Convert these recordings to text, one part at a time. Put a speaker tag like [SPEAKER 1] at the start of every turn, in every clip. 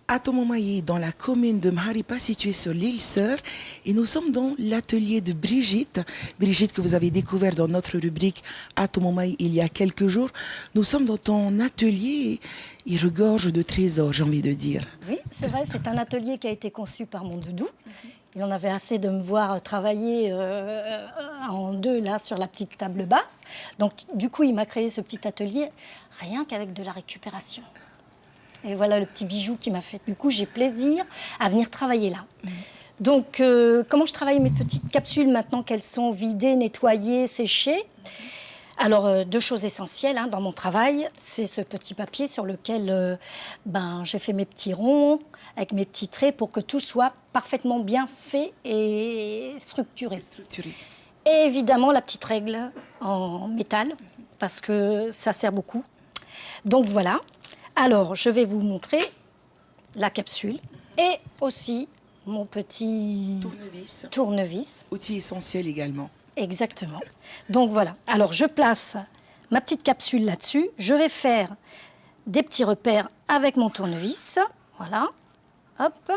[SPEAKER 1] À Tomomayi, dans la commune de Maharipa, située sur l'île Sœur, et nous sommes dans l'atelier de Brigitte. Brigitte, que vous avez découvert dans notre rubrique à Tomomayi il y a quelques jours. Nous sommes dans ton atelier, il regorge de trésors, j'ai envie de dire.
[SPEAKER 2] Oui, c'est vrai, c'est un atelier qui a été conçu par mon doudou. Il en avait assez de me voir travailler en deux là sur la petite table basse. Donc du coup, il m'a créé ce petit atelier rien qu'avec de la récupération. Et voilà le petit bijou qui m'a fait. Du coup, j'ai plaisir à venir travailler là. Donc, comment je travaille mes petites capsules maintenant qu'elles sont vidées, nettoyées, séchées? Alors, deux choses essentielles dans mon travail, c'est ce petit papier sur lequel j'ai fait mes petits ronds avec mes petits traits pour que tout soit parfaitement bien fait et structuré. Et évidemment, la petite règle en métal, parce que ça sert beaucoup. Donc voilà. Alors, je vais vous montrer la capsule et aussi mon petit tournevis.
[SPEAKER 1] Outil essentiel également.
[SPEAKER 2] Exactement. Donc voilà. Alors, je place ma petite capsule là-dessus. Je vais faire des petits repères avec mon tournevis. Voilà. Hop.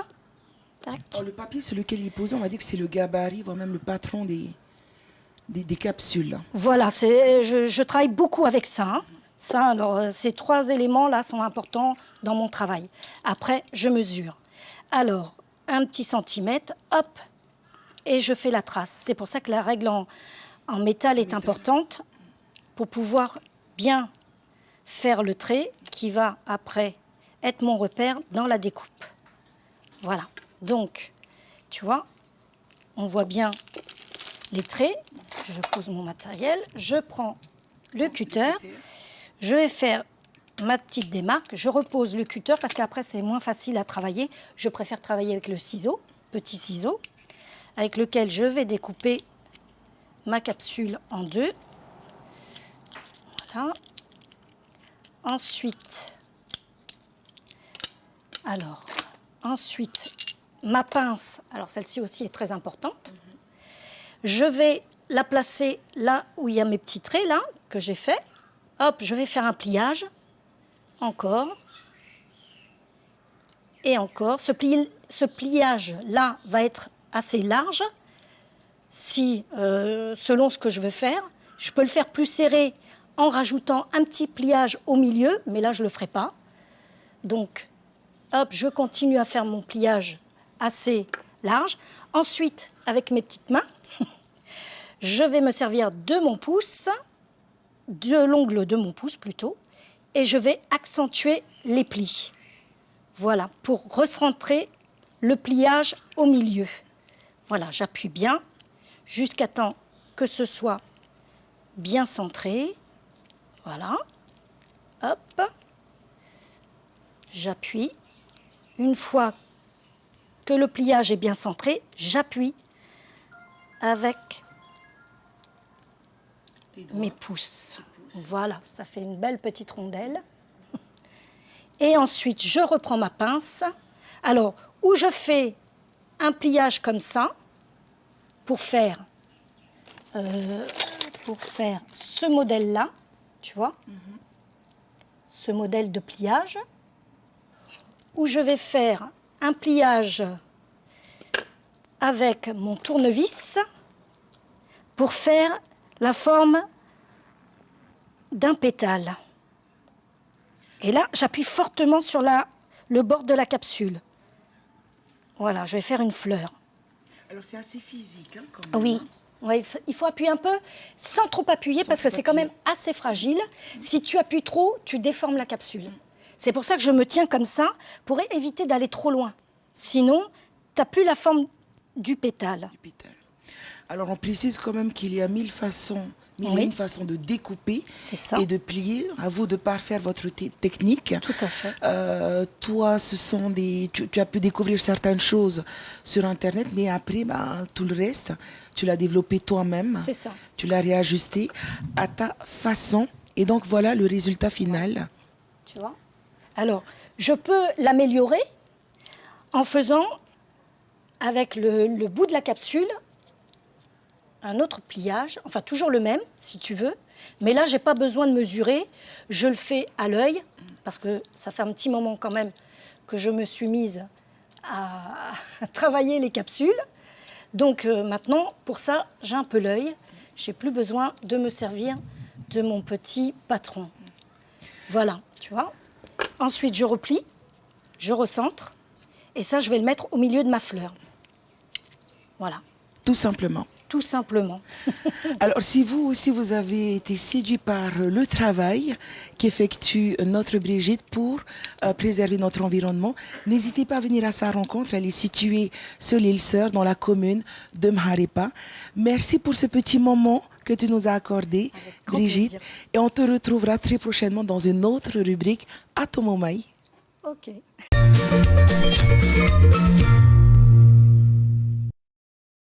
[SPEAKER 2] Tac.
[SPEAKER 1] Alors, le papier sur lequel il est posé, on va dire que c'est le gabarit, voire même le patron des capsules.
[SPEAKER 2] Voilà. Je travaille beaucoup avec ça. Ça, alors, ces trois éléments-là sont importants dans mon travail. Après, je mesure. Alors, un petit centimètre, hop, et je fais la trace. C'est pour ça que la règle en métal est importante pour pouvoir bien faire le trait qui va après être mon repère dans la découpe. Voilà. Donc, tu vois, on voit bien les traits. Je pose mon matériel, je prends le cutter. Je vais faire ma petite démarque, je repose le cutter parce qu'après c'est moins facile à travailler. Je préfère travailler avec le ciseau, petit ciseau, avec lequel je vais découper ma capsule en deux. Voilà. Ensuite, ma pince, alors celle-ci aussi est très importante. Je vais la placer là où il y a mes petits traits là que j'ai fait. Hop, je vais faire un pliage, encore, et encore. Ce pliage-là va être assez large, selon ce que je veux faire. Je peux le faire plus serré en rajoutant un petit pliage au milieu, mais là, je ne le ferai pas. Donc, hop, je continue à faire mon pliage assez large. Ensuite, avec mes petites mains, je vais me servir de mon pouce, de l'ongle de mon pouce plutôt, et je vais accentuer les plis. Voilà, pour recentrer le pliage au milieu. Voilà, j'appuie bien jusqu'à temps que ce soit bien centré. Voilà, hop, j'appuie. Une fois que le pliage est bien centré, j'appuie avec mes pouces. Voilà, ça fait une belle petite rondelle. Et ensuite, je reprends ma pince. Alors, où je fais un pliage comme ça, pour faire ce modèle-là, tu vois, ce modèle de pliage, où je vais faire un pliage avec mon tournevis pour faire la forme d'un pétale. Et là, j'appuie fortement sur le bord de la capsule. Voilà, je vais faire une fleur.
[SPEAKER 1] Alors, c'est assez physique, quand même.
[SPEAKER 2] Oui. Ouais, il faut appuyer un peu, sans trop appuyer, parce que c'est quand même assez fragile. Si tu appuies trop, tu déformes la capsule. C'est pour ça que je me tiens comme ça, pour éviter d'aller trop loin. Sinon, tu n'as plus la forme du pétale.
[SPEAKER 1] Alors, on précise quand même qu'il y a mille façons, une façon de découper et de plier. À vous de parfaire votre technique.
[SPEAKER 2] Tout à fait.
[SPEAKER 1] Toi, tu as pu découvrir certaines choses sur Internet, mais après, tout le reste, tu l'as développé toi-même.
[SPEAKER 2] C'est ça.
[SPEAKER 1] Tu l'as réajusté à ta façon. Et donc, voilà le résultat final.
[SPEAKER 2] Tu vois ? Alors, je peux l'améliorer en faisant, avec le bout de la capsule, un autre pliage, enfin toujours le même, si tu veux, Mais là, je n'ai pas besoin de mesurer. Je le fais à l'œil, parce que ça fait un petit moment quand même que je me suis mise à travailler les capsules. Donc maintenant, pour ça, j'ai un peu l'œil. Je n'ai plus besoin de me servir de mon petit patron. Voilà, tu vois. Ensuite, je replie, je recentre. Et ça, je vais le mettre au milieu de ma fleur. Voilà.
[SPEAKER 1] Tout simplement.
[SPEAKER 2] Tout simplement.
[SPEAKER 1] Alors, si vous aussi, vous avez été séduit par le travail qu'effectue notre Brigitte pour préserver notre environnement, n'hésitez pas à venir à sa rencontre. Elle est située sur l'île Sœur, dans la commune de M'Haripa. Merci pour ce petit moment que tu nous as accordé, Brigitte.
[SPEAKER 2] Plaisir.
[SPEAKER 1] Et on te retrouvera très prochainement dans une autre rubrique à Tomomaï.
[SPEAKER 2] OK.